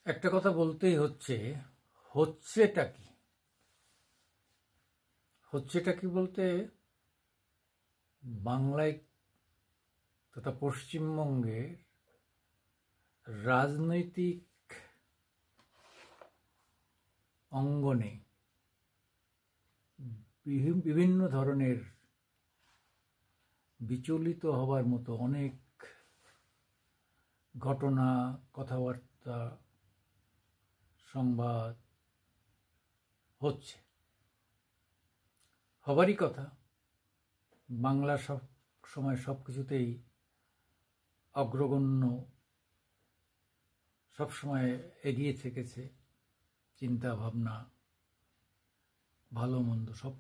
একটা কথা বলতেই হচ্ছেটা কি? হচ্ছেটা কি বলতে বাংলায় তথা পশ্চিমবঙ্গের রাজনৈতিক অঙ্গনে বিভিন্ন ধরনের বিচলিত হবার মতো অনেক ঘটনা, কথাবার্তা, সংবাদ হচ্ছে। হবারই কথা। বাংলা সব সময় সব কিছুতেই অগ্রগণ্য, সবসময় এগিয়ে থেকেছে চিন্তা ভাবনা, ভালো মন্দ সব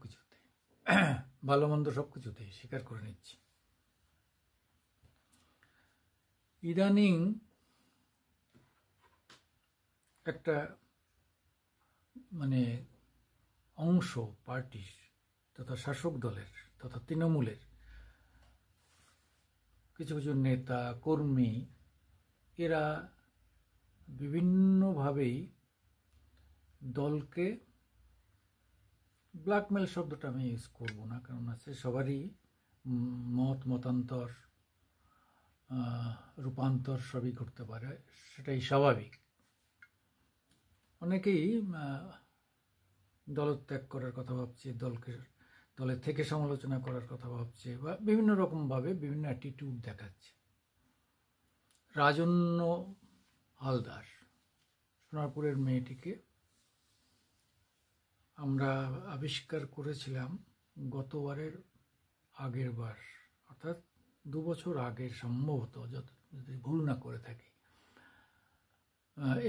কিছুতে স্বীকার করে নিচ্ছি। ইদানিং একটা অংশ পার্টির তথা শাসক দলের তথা তৃণমূলের কিছু কিছু নেতা কর্মী এরা বিভিন্নভাবেই দলকে, ব্ল্যাকমেল শব্দটা আমি ইউজ করব না, কারণ আছে সবারই মতান্তর, রূপান্তর সবই করতে পারে, সেটাই স্বাভাবিক। অনেকেই দলত্যাগ করার কথা ভাবছে, দলের থেকে সমালোচনা করার কথা ভাবছে, বা বিভিন্ন রকমভাবে বিভিন্ন অ্যাটিটিউড দেখাচ্ছে। রাজন্য হালদার, সোনারপুরের মেয়েটিকে আমরা আবিষ্কার করেছিলাম গতবারের আগের বার, অর্থাৎ 2 বছর আগের, সম্ভবত যদি ভুল না করে থাকি।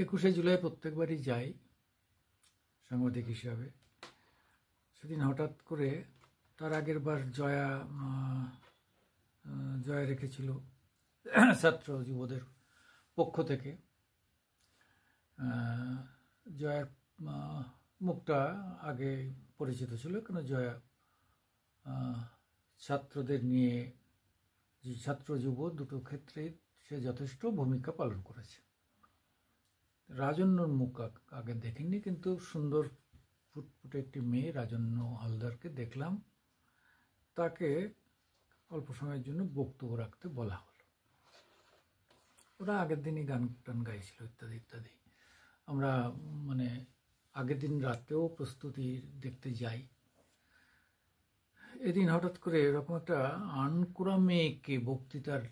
21শে জুলাই প্রত্যেকবারই যাই সাংবাদিক হিসাবে। সেদিন হঠাৎ করে তার আগের বার জয়া রেখেছিল ছাত্র যুবদের পক্ষ থেকে। জয়ার মুখটা আগে পরিচিত ছিল, কেন জয়া ছাত্রদের নিয়ে, ছাত্র যুব দুটো ক্ষেত্রে সে যথেষ্ট ভূমিকা পালন করেছে। রাজন্যর মুখ আগে দেখিনি, কিন্তু সুন্দর ফুটফুটে একটি মেয়ে রাজন্য হালদারকে দেখলাম। তাকে অল্প সময়ের জন্য বক্তব্য রাখতে বলা হলো। ওরা আগের দিনই গান টান গাইছিল ইত্যাদি ইত্যাদি। আমরা আগের দিন রাতেও প্রস্তুতি দেখতে যাই। এদিন হঠাৎ করে এরকম একটা আনকোড়া মেয়েকে বক্তৃতার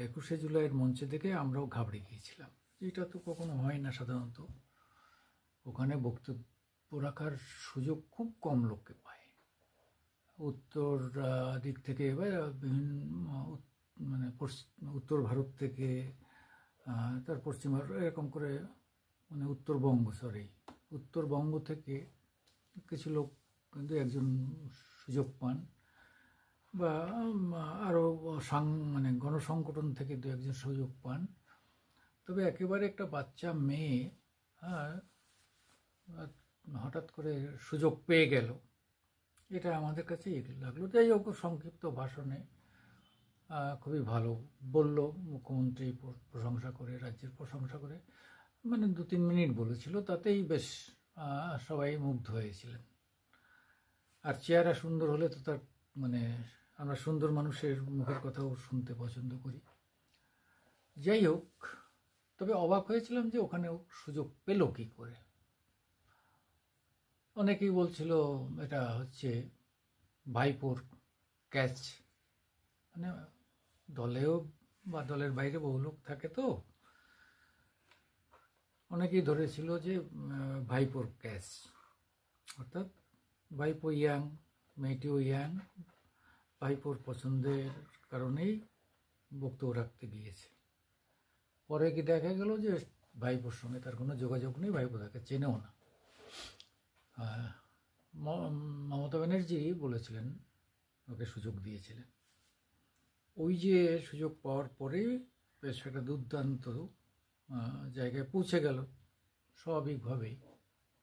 21শে জুলাইয়ের মঞ্চে দেখে আমরাও ঘাবড়ে গিয়েছিলাম। এটা তো কখনো হয় না সাধারণত। ওখানে বক্তব্য রাখার সুযোগ খুব কম লোককে পায়। উত্তর দিক থেকে বিভিন্ন উত্তর ভারত থেকে, তার পশ্চিম ভারত, এরকম করে উত্তরবঙ্গ থেকে কিছু লোক, কিন্তু একজন সুযোগ পান, বা আরও গণসংগঠন থেকে 2-1জন সুযোগ পান। তবে একেবারে একটা বাচ্চা মেয়ে হঠাৎ করে সুযোগ পেয়ে গেল, এটা আমাদের কাছে লাগলো। যাই হোক, সংক্ষিপ্ত ভাষণে খুবই ভালো বলল। মুখ্যমন্ত্রী প্রশংসা করে, রাজ্যের প্রশংসা করে, 2-3 মিনিট বলেছিল, তাতেই বেশ সবাই মুগ্ধ হয়েছিলেন। আর চেহারা সুন্দর হলে তো তার আমরা সুন্দর মানুষের মুখের কথাও শুনতে পছন্দ করি। যাই হোক, তবে অবাক হয়েছিলাম যে ওখানে সুযোগ পেল কি করে। অনেকেই বলছিল এটা হচ্ছে ভাইপোর ক্যাচ। দলেও বা দলের বাইরে বহু লোক থাকে, তো অনেকেই ধরেছিল যে ভাইপোর ক্যাচ, অর্থাৎ ভাইপো ইয়াং, মেয়েটিও ইয়াং, ভাইপোর পছন্দের কারণেই বক্তব্য রাখতে গিয়েছে। পরে কি দেখা গেল যে ভাইপোর সঙ্গে তার কোনো যোগাযোগ নেই, ভাইপো তাকে চেনেও না। মমতা ব্যানার্জি বলেছিলেন, ওকে সুযোগ দিয়েছিলেন। ওই যে সুযোগ পাওয়ার পরে বেশ একটা দুর্দান্ত জায়গায় পৌঁছে গেল স্বাভাবিকভাবেই।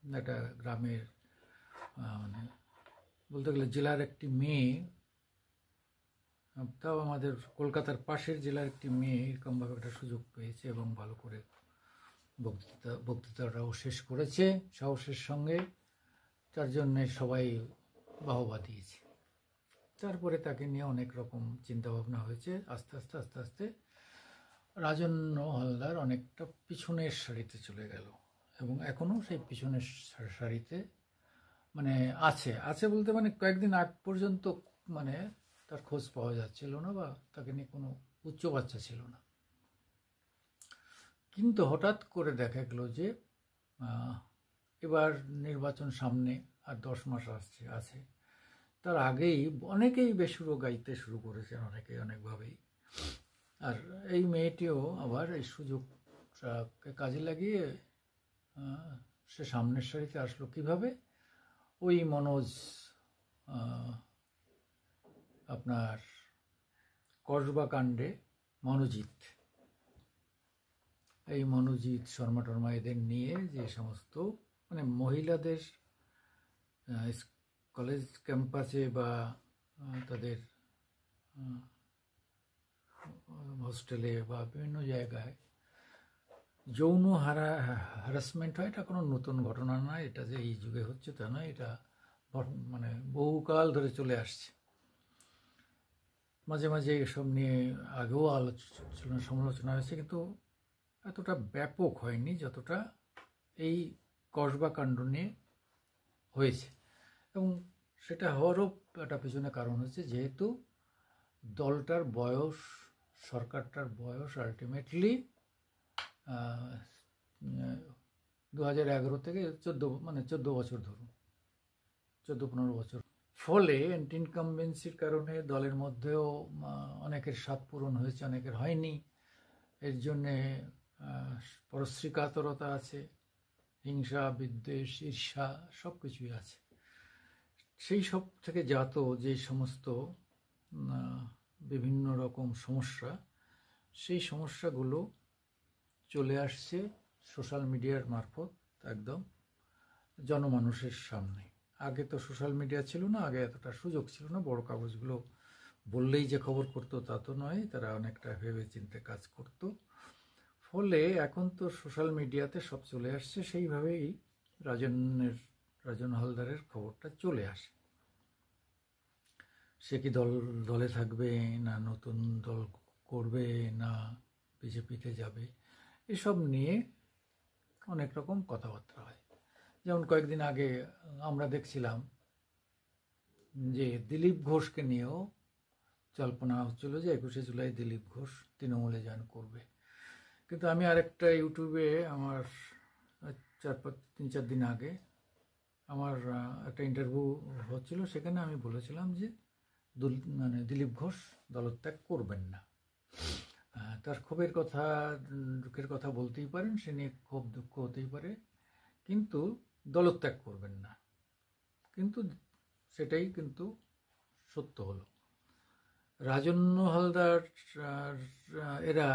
একটা গ্রামের বলতে গেলে জেলার একটি মেয়ে, তাও আমাদের কলকাতার পাশের জেলার একটি মেয়ে এরকমভাবে একটা সুযোগ পেয়েছে এবং ভালো করে বক্তৃতাটাও শেষ করেছে সাহসের সঙ্গে, তার জন্যে সবাই বাহবা দিয়েছে। তারপরে তাকে নিয়ে অনেক রকম চিন্তাভাবনা হয়েছে। আস্তে আস্তে আস্তে আস্তে রাজন্য হালদার অনেকটা পিছনের সারিতে চলে গেল, এবং এখনও সেই পিছনের সারিতে মানে আছে বলতে মানে কয়েকদিন আগ পর্যন্ত মানে তার খোঁজ পাওয়া যাচ্ছিল না, বা তাকে নিয়ে কোনো উচ্চ বাচ্চা ছিল না। কিন্তু হঠাৎ করে দেখা গেল যে এবার নির্বাচন সামনে, আর 10 মাস আছে। তার আগেই অনেকেই বেসুরো গাইতে শুরু করেছেন, অনেকেই অনেকভাবেই। আর এই মেয়েটিও আবার এই সুযোগটাকে কাজে লাগিয়ে সে সামনের সারিতে আসলো কিভাবে? ওই মনোজ, আপনার কসবা কাণ্ডে মনোজিৎ, এই মনোজিৎ শর্মা টর্মা এদের নিয়ে যে সমস্ত মানে মহিলাদের কলেজ ক্যাম্পাসে বা তাদের হোস্টেলে বা বিভিন্ন জায়গায় যৌন হ্যারাসমেন্ট হয়, এটা কোনো নতুন ঘটনা নয়। এটা যে এই যুগে হচ্ছে তা নয়, এটা মানে বহুকাল ধরে চলে আসছে। মাঝে মাঝে এসব নিয়ে আগেও সমালোচনা হয়েছে, কিন্তু এতটা ব্যাপক হয়নি যতটা এই কসবা কাণ্ড নিয়ে হয়েছে। এবং সেটা হওয়ারও একটা পিছনে কারণ হচ্ছে, যেহেতু দলটার বয়স, সরকারটার বয়স আলটিমেটলি 2011 থেকে 14 বছর ধরুন, 14-15 বছর। ফলে অ্যান্টি ইনকামবেন্সির কারণে দলের মধ্যেও অনেকের স্বাদ পূরণ হয়েছে, অনেকের হয়নি। এর জন্যে পরশ্রীকাতরতা আছে, হিংসা, বিদ্বেষ, ঈর্ষা সব কিছুই আছে। সেই সব থেকে জাত যে সমস্ত বিভিন্ন রকম সমস্যা, সেই সমস্যাগুলো চলে আসছে সোশ্যাল মিডিয়ার মারফত একদম জনমানুষের সামনে। আগে তো সোশ্যাল মিডিয়া ছিল না, আগে এতটা সুযোগ ছিল না। বড় কাগজগুলো বললেই যে খবর করতো তা তো নয়, তারা অনেকটা ভেবে চিন্তে কাজ করত। ফলে এখন তো সোশ্যাল মিডিয়াতে সব চলে আসছে, সেইভাবেই রাজন হালদারের খবরটা চলে আসে। সে কি দলে থাকবে, না নতুন দল করবে, না বিজেপিতে যাবে, এসব নিয়ে অনেক রকম কথাবার্তা হয়। যেমন কয়েকদিন আগে আমরা দেখছিলাম যে দিলীপ ঘোষকে নিয়েও জল্পনা হচ্ছিল যে 21শে জুলাই দিলীপ ঘোষ তৃণমূলে জয়েন করবে। কিন্তু আমি আরেকটা ইউটিউবে আমার 3-4 দিন আগে আমার একটা ইন্টারভিউ হচ্ছিল, সেখানে আমি বলেছিলাম যে দিলীপ ঘোষ দলত্যাগ করবেন না। তার দুঃখের কথা বলতেই পারেন, সে নিয়ে খুব দুঃখ হতেই পারে, কিন্তু দলত্যাগ করবেন না। কিন্তু সেটাই কিন্তু সত্য হলো। রাজন্য হালদার এরা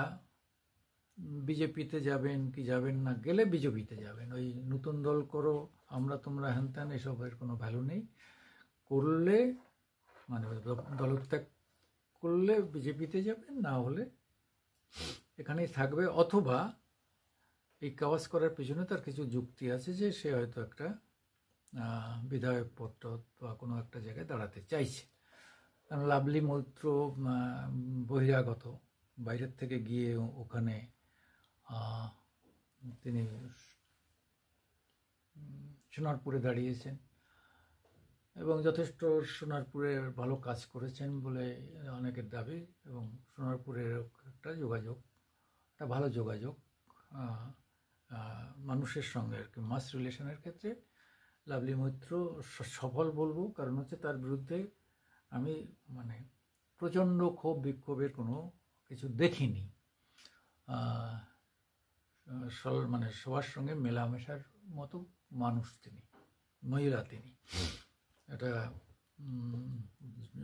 বিজেপিতে যাবেন কি যাবেন না, গেলে বিজেপিতে যাবেন। ওই নতুন দল করো, আমরা তোমরা হ্যানত্যান, এসবের কোনো ভ্যালু নেই। করলে মানে দলত্যাগ করলে বিজেপিতে যাবেন, না হলে এখানেই থাকবে। অথবা এই কাওয়াজ করার পিছনে তার কিছু যুক্তি আছে, যে সে হয়তো একটা বিধায়ক পদ বা কোনো একটা জায়গায় দাঁড়াতে চাইছে। কারণ লাভলি মৈত্র বহিরাগত, বাইরের থেকে গিয়ে ওখানে তিনি সোনারপুরে দাঁড়িয়েছেন এবং যথেষ্ট সোনারপুরে ভালো কাজ করেছেন বলে অনেকের দাবি। এবং সোনারপুরের একটা ভালো যোগাযোগ মানুষের সঙ্গে আর কি, মাস রিলেশনের ক্ষেত্রে লাভলি মৈত্র সফল বলবো। কারণ হচ্ছে তার বিরুদ্ধে আমি মানে প্রচণ্ড ক্ষোভ বিক্ষোভের কোনো কিছু দেখিনি। মানে সবার সঙ্গে মেলামেশার মতো মানুষ তিনি, মহিলা তিনি। এটা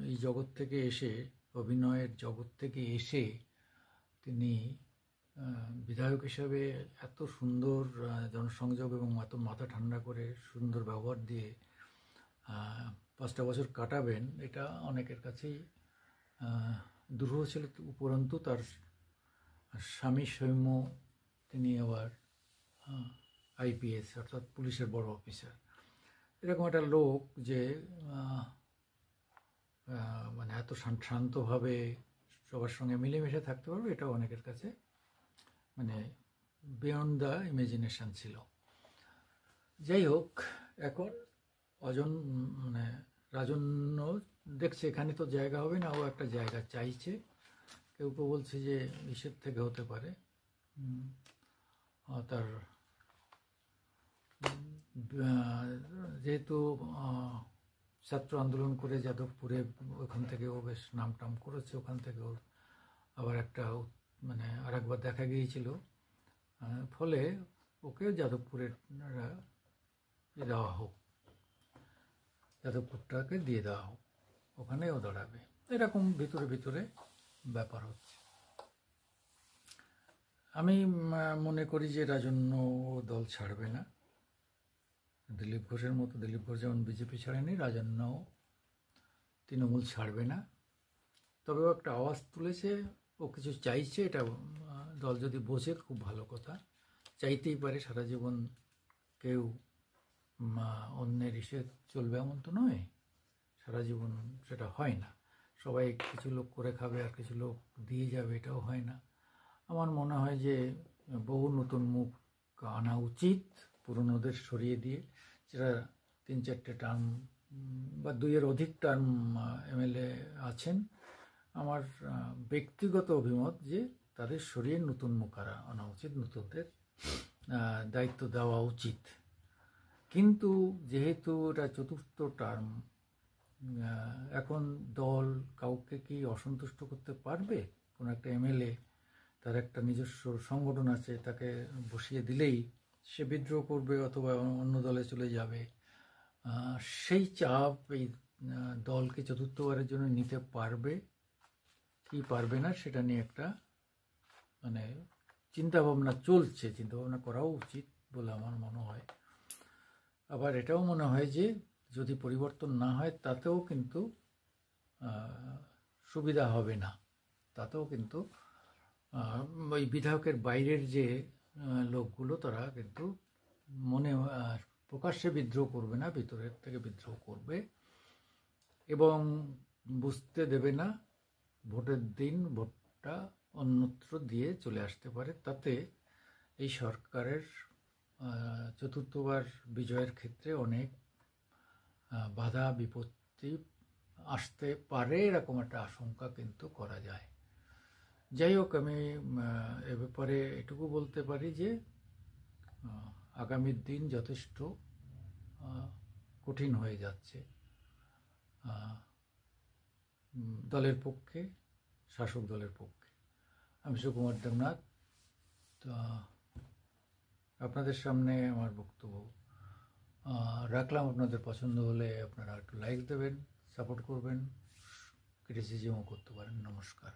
এই জগৎ থেকে এসে, অভিনয়ের জগৎ থেকে এসে তিনি বিধায়ক হিসাবে এত সুন্দর জনসংযোগ এবং এত মাথা ঠান্ডা করে সুন্দর ব্যবহার দিয়ে 5টা বছর কাটাবেন, এটা অনেকের কাছেই দুরূহ ছিল। উপরন্তু তার স্বামী সৌম্য, তিনি আবার আইপিএস অর্থাৎ পুলিশের বড় অফিসার, এরকম একটা লোক যে মানে এত শান্তভাবে সবার সঙ্গে মিলেমিশে থাকতে পারবে, এটা অনেকের কাছে মানে বিয়ন্ড দ্য ইমাজিনেশন ছিল। যাই হোক, এখন মানে রাজন্য দেখছে এখানে তো জায়গা হবে না, ও একটা জায়গা চাইছে। কেউ কেউ বলছে যে ইসের থেকে হতে পারে, তার যেহেতু ছাত্র আন্দোলন করে যাদবপুরে, ওখান থেকে ও বেশ নাম টাম করেছে, ওখান থেকে ওর আবার একটা মানে আরেকবার দেখা গিয়েছিল, ফলে ওকে যাদবপুরের দেওয়া হোক, যাদবপুরটাকে দিয়ে দেওয়া হোক, ওখানেও দাঁড়াবে, এরকম ভিতরে ভিতরে ব্যাপার হচ্ছে। আমি মনে করি যে রাজন্য দল ছাড়বে না, দিলীপ ঘোষের মতো। দিলীপ ঘোষ যেমন বিজেপি ছাড়েনি, রাজন্য তৃণমূল ছাড়বে না। তবে ও একটা আওয়াজ তুলেছে, ও কিছু চাইছে, এটা দল যদি বোঝে খুব ভালো কথা। চাইতেই পারে, সারা জীবন কেউ অন্যের ইসে চলবে এমন তো নয়, সারা জীবন সেটা হয় না। সবাই কিছু লোক করে খাবে আর কিছু লোক দিয়ে যাবে, এটাও হয় না। আমার মনে হয় যে বহু নতুন মুখ আনা উচিত, পুরনোদের সরিয়ে দিয়ে, যারা 3-4টে টার্ম বা 2-এর অধিক টার্ম এমএলএ আছেন। আমার ব্যক্তিগত অভিমত যে তাদের সরিয়ে নতুন মুখ আনা উচিত, নতুনদের দায়িত্ব দেওয়া উচিত। কিন্তু যেহেতু এটা 4র্থ টার্ম, এখন দল কাউকে কি অসন্তুষ্ট করতে পারবে? কোনো একটা এমএলএ, তার একটা নিজস্ব সংগঠন আছে, তাকে বসিয়ে দিলেই সে বিদ্রোহ করবে অথবা অন্য দলে চলে যাবে। সেই চাপ এই দলকে 4র্থবারের জন্য নিতে পারবে কি পারবে না, সেটা নিয়ে একটা মানে চিন্তাভাবনা চলছে, চিন্তাভাবনা করাও উচিত বলে আমার মনে হয়। আবার এটাও মনে হয় যে যদি পরিবর্তন না হয় তাতেও কিন্তু সুবিধা হবে না, তাতেও কিন্তু ওই বিধায়কের বাইরের যে লোকগুলো, তারা কিন্তু মনে প্রকাশ্যে বিদ্রোহ করবে না, ভিতরের থেকে বিদ্রোহ করবে এবং বুঝতে দেবে না ভোটের দিন ভোটটা অন্যত্র দিয়ে চলে আসতে পারে। তাতে এই সরকারের 4র্থবার বিজয়ের ক্ষেত্রে অনেক বাধা বিপত্তি আসতে পারে, এরকম একটা আশঙ্কা কিন্তু করা যায়। যাই হোক, আমি এ ব্যাপারে এটুকু বলতে পারি যে আগামী দিন যথেষ্ট কঠিন হয়ে যাচ্ছে দলের পক্ষে, শাসক দলের পক্ষে। আমি সুকুমার দেবনাথ, আপনাদের সামনে আমার বক্তব্য রাখলাম। আপনাদের পছন্দ হলে আপনারা একটু লাইক দেবেন, সাপোর্ট করবেন, ক্রিটিসিজমও করতে পারেন। নমস্কার।